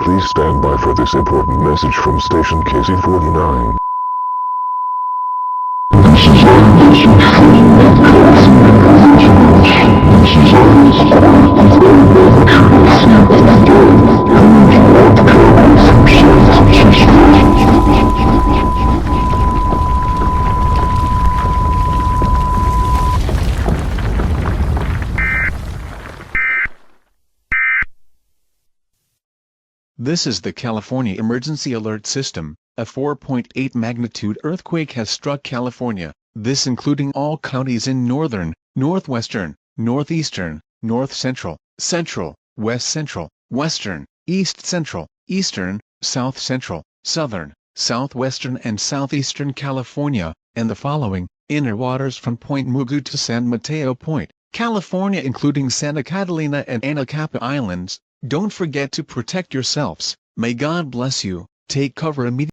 Please stand by for this important message from station KC49. This is our message from California residents. This is our request with our national flag of the from San Francisco. This is the California Emergency Alert System. A 4.8 magnitude earthquake has struck California, this including all counties in northern, northwestern, northeastern, north central, central, west central, western, east central, eastern, south central, southern, southwestern and southeastern California, and the following: inner waters from Point Mugu to San Mateo Point, California including Santa Catalina and Anacapa Islands. Don't forget to protect yourselves. May God bless you. Take cover immediately.